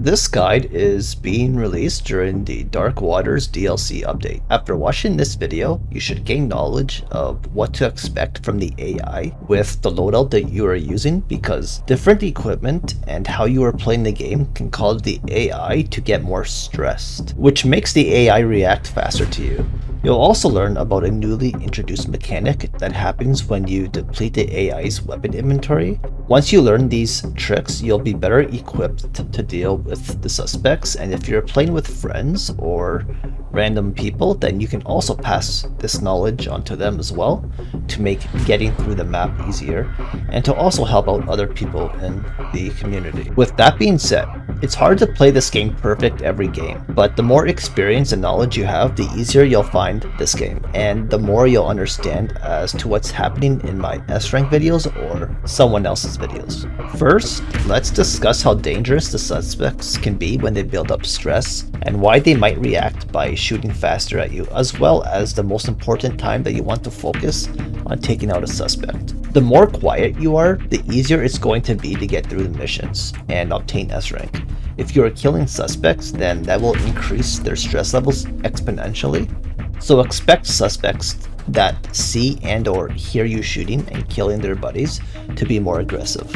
This guide is being released during the Dark Waters DLC update. After watching this video, you should gain knowledge of what to expect from the AI with the loadout that you are using, because different equipment and how you are playing the game can cause the AI to get more stressed, which makes the AI react faster to you. You'll also learn about a newly introduced mechanic that happens when you deplete the AI's weapon inventory. Once you learn these tricks, you'll be better equipped to deal with the suspects, and if you're playing with friends or random people, then you can also pass this knowledge onto them as well to make getting through the map easier and to also help out other people in the community. With that being said, it's hard to play this game perfect every game, but the more experience and knowledge you have, the easier you'll find this game, and the more you'll understand as to what's happening in my S-Rank videos or someone else's videos. First, let's discuss how dangerous the suspects can be when they build up stress and why they might react by shooting faster at you, as well as the most important time that you want to focus on taking out a suspect. The more quiet you are, the easier it's going to be to get through the missions and obtain S-Rank. If you are killing suspects, then that will increase their stress levels exponentially. So expect suspects that see and or hear you shooting and killing their buddies to be more aggressive.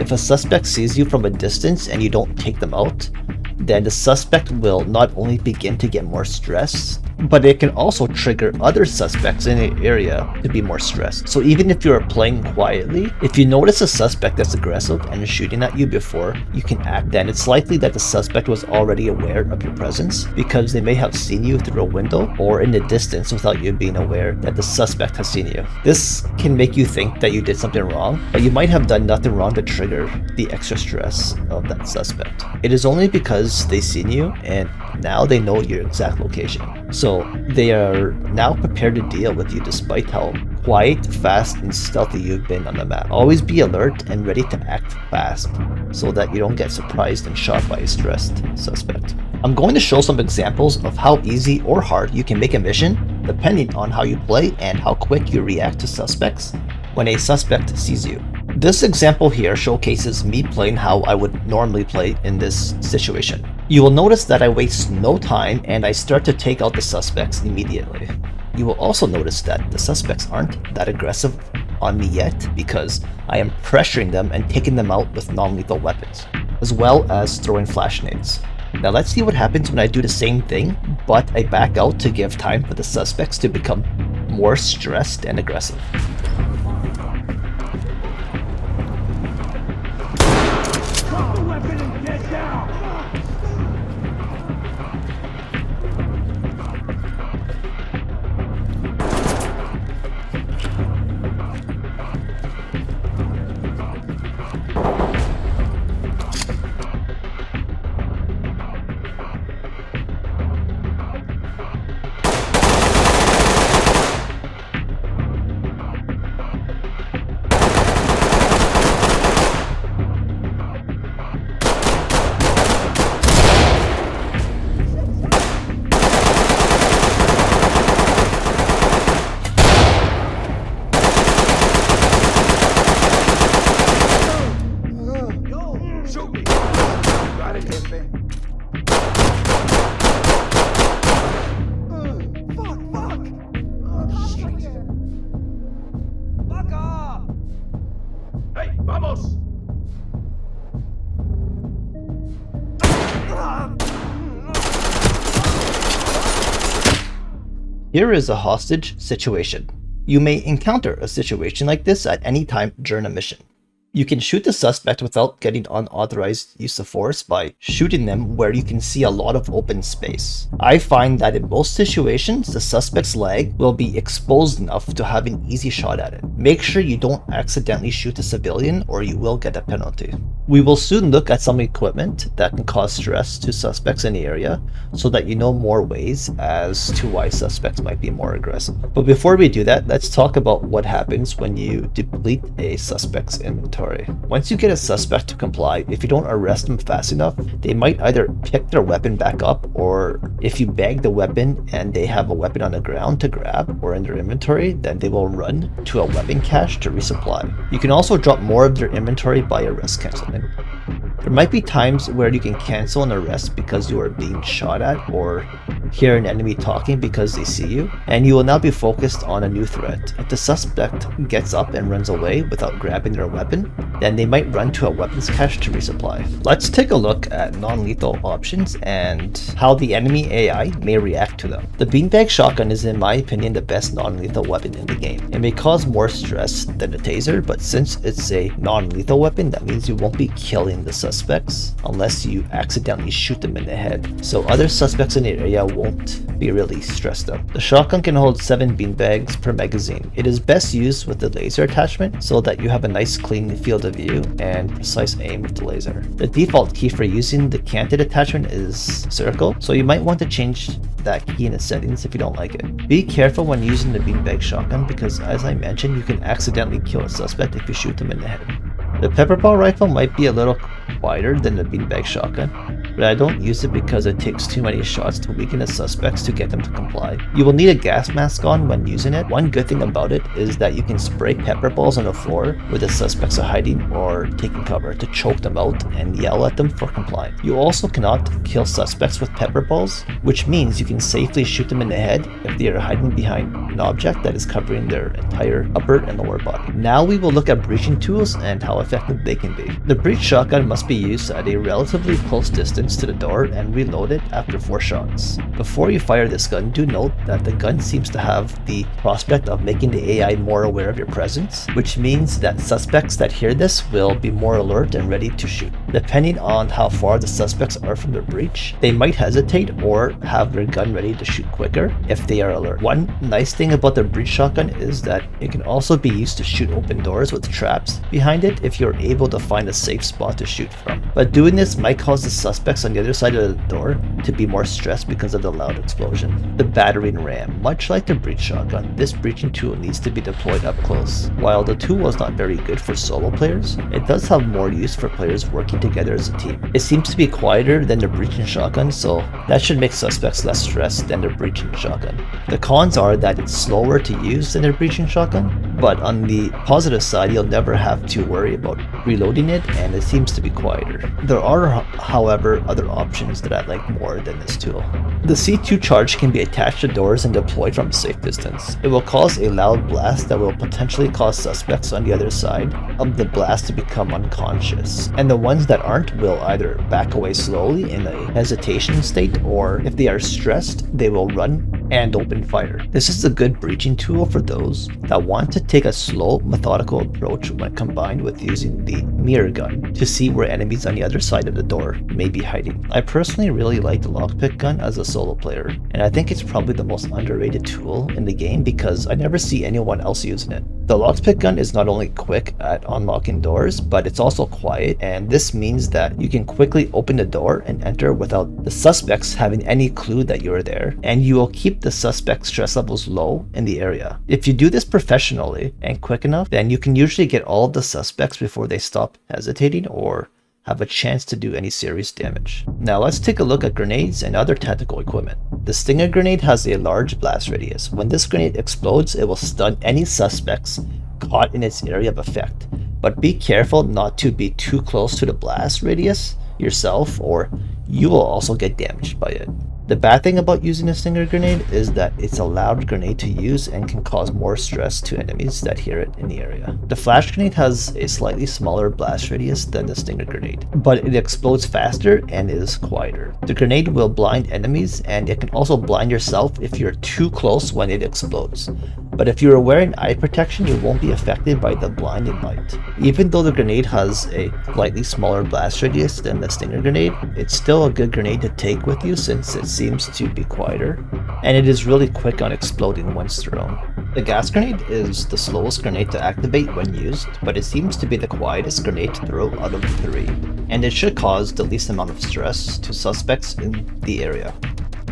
If a suspect sees you from a distance and you don't take them out, then the suspect will not only begin to get more stressed, but it can also trigger other suspects in the area to be more stressed. So even if you are playing quietly, if you notice a suspect that's aggressive and is shooting at you before you can act, then it's likely that the suspect was already aware of your presence, because they may have seen you through a window or in the distance without you being aware that the suspect has seen you. This can make you think that you did something wrong, but you might have done nothing wrong to trigger the extra stress of that suspect. It is only because they've seen you and now they know your exact location. So they are now prepared to deal with you despite how quiet, fast, and stealthy you've been on the map. Always be alert and ready to act fast so that you don't get surprised and shot by a stressed suspect. I'm going to show some examples of how easy or hard you can make a mission depending on how you play and how quick you react to suspects when a suspect sees you. This example here showcases me playing how I would normally play in this situation. You will notice that I waste no time and I start to take out the suspects immediately. You will also notice that the suspects aren't that aggressive on me yet, because I am pressuring them and taking them out with non-lethal weapons, as well as throwing flash nades. Now let's see what happens when I do the same thing, but I back out to give time for the suspects to become more stressed and aggressive. Here is a hostage situation. You may encounter a situation like this at any time during a mission. You can shoot the suspect without getting unauthorized use of force by shooting them where you can see a lot of open space. I find that in most situations, the suspect's leg will be exposed enough to have an easy shot at it. Make sure you don't accidentally shoot a civilian or you will get a penalty. We will soon look at some equipment that can cause stress to suspects in the area so that you know more ways as to why suspects might be more aggressive. But before we do that, let's talk about what happens when you deplete a suspect's inventory. Once you get a suspect to comply, if you don't arrest them fast enough, they might either pick their weapon back up, or if you bag the weapon and they have a weapon on the ground to grab or in their inventory, then they will run to a weapon cache to resupply. You can also drop more of their inventory by arrest canceling. There might be times where you can cancel an arrest because you are being shot at, or hear an enemy talking because they see you, and you will now be focused on a new threat. If the suspect gets up and runs away without grabbing their weapon, then they might run to a weapons cache to resupply. Let's take a look at non-lethal options and how the enemy AI may react to them. The Beanbag Shotgun is, in my opinion, the best non-lethal weapon in the game. It may cause more stress than the Taser, but since it's a non-lethal weapon, that means you won't be killing the suspects unless you accidentally shoot them in the head. So other suspects in the area won't be really stressed out. The shotgun can hold 7 beanbags per magazine. It is best used with the laser attachment so that you have a nice clean field of view and precise aim with the laser. The default key for using the canted attachment is circle, so you might want to change that key in the settings if you don't like it. Be careful when using the beanbag shotgun because, as I mentioned, you can accidentally kill a suspect if you shoot them in the head. The Pepperball Rifle might be a little quieter than the beanbag shotgun, but I don't use it because it takes too many shots to weaken the suspects to get them to comply. You will need a gas mask on when using it. One good thing about it is that you can spray pepper balls on the floor where the suspects are hiding or taking cover to choke them out and yell at them for compliance. You also cannot kill suspects with pepper balls, which means you can safely shoot them in the head if they are hiding behind an object that is covering their entire upper and lower body. Now we will look at breaching tools and how effective they can be. The breach shotgun must be used at a relatively close distance to the door and reload it after 4 shots. Before you fire this gun, do note that the gun seems to have the prospect of making the AI more aware of your presence, which means that suspects that hear this will be more alert and ready to shoot. Depending on how far the suspects are from their breach, they might hesitate or have their gun ready to shoot quicker if they are alert. One nice thing about the breach shotgun is that it can also be used to shoot open doors with traps behind it if you're able to find a safe spot to shoot from. But doing this might cause the suspects on the other side of the door to be more stressed because of the loud explosion. The Battering Ram. Much like the breach shotgun, this breaching tool needs to be deployed up close. While the tool is not very good for solo players, it does have more use for players working together as a team. It seems to be quieter than the breaching shotgun, so that should make suspects less stressed than the breaching shotgun. The cons are that it's slower to use than the breaching shotgun, but on the positive side, you'll never have to worry about reloading it, and it seems to be quieter. There are, however, other options that I like more than this tool. The C2 charge can be attached to doors and deployed from a safe distance. It will cause a loud blast that will potentially cause suspects on the other side of the blast to become unconscious, and the ones that aren't will either back away slowly in a hesitation state, or if they are stressed, they will run and open fire. This is a good breaching tool for those that want to take a slow, methodical approach when combined with using the mirror gun to see where enemies on the other side of the door may be hiding. I personally really like the Lockpick Gun as a solo player, and I think it's probably the most underrated tool in the game because I never see anyone else using it. The Lockpick Gun is not only quick at unlocking doors, but it's also quiet, and this means that you can quickly open the door and enter without the suspects having any clue that you're there, and you will keep the suspect's stress levels low in the area. If you do this professionally and quick enough, then you can usually get all of the suspects before they stop hesitating or have a chance to do any serious damage. Now let's take a look at grenades and other tactical equipment. The Stinger grenade has a large blast radius. When this grenade explodes, it will stun any suspects caught in its area of effect. But be careful not to be too close to the blast radius yourself, or you will also get damaged by it. The bad thing about using a Stinger grenade is that it's a loud grenade to use and can cause more stress to enemies that hear it in the area. The flash grenade has a slightly smaller blast radius than the Stinger grenade, but it explodes faster and is quieter. The grenade will blind enemies, and it can also blind yourself if you're too close when it explodes. But if you are wearing eye protection, you won't be affected by the blinding light. Even though the grenade has a slightly smaller blast radius than the Stinger grenade, it's still a good grenade to take with you since it seems to be quieter, and it is really quick on exploding once thrown. The gas grenade is the slowest grenade to activate when used, but it seems to be the quietest grenade to throw out of the 3, and it should cause the least amount of stress to suspects in the area.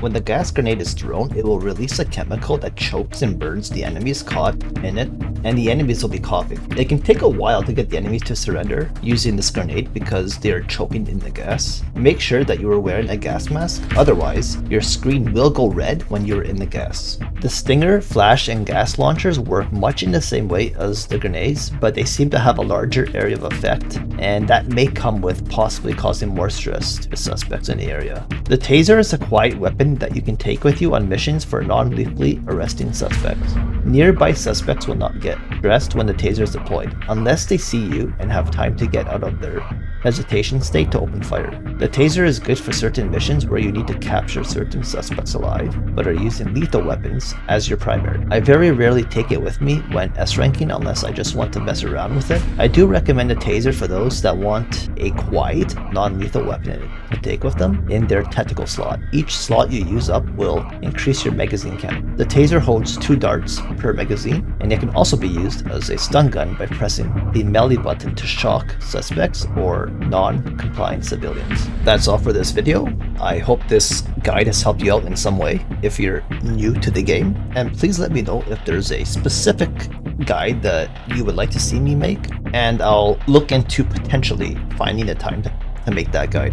When the gas grenade is thrown, it will release a chemical that chokes and burns the enemies caught in it, and the enemies will be coughing. It can take a while to get the enemies to surrender using this grenade because they are choking in the gas. Make sure that you are wearing a gas mask, otherwise your screen will go red when you're in the gas. The stinger, flash, and gas launchers work much in the same way as the grenades, but they seem to have a larger area of effect, and that may come with possibly causing more stress to the suspects in the area. The taser is a quiet weapon that you can take with you on missions for non-lethally arresting suspects. Nearby suspects will not get stressed when the taser is deployed, unless they see you and have time to get out of their hesitation state to open fire. The taser is good for certain missions where you need to capture certain suspects alive, but are using lethal weapons as your primary. I very rarely take it with me when S-ranking unless I just want to mess around with it. I do recommend a taser for those that want a quiet, non-lethal weapon to take with them in their tactical slot. Each slot you use up will increase your magazine count. The taser holds 2 darts per magazine, and it can also be used as a stun gun by pressing the melee button to shock suspects or non-compliant civilians. That's all for this video. I hope this guide has helped you out in some way if you're new to the game, and please let me know if there's a specific guide that you would like to see me make, and I'll look into potentially finding a time to make that guide.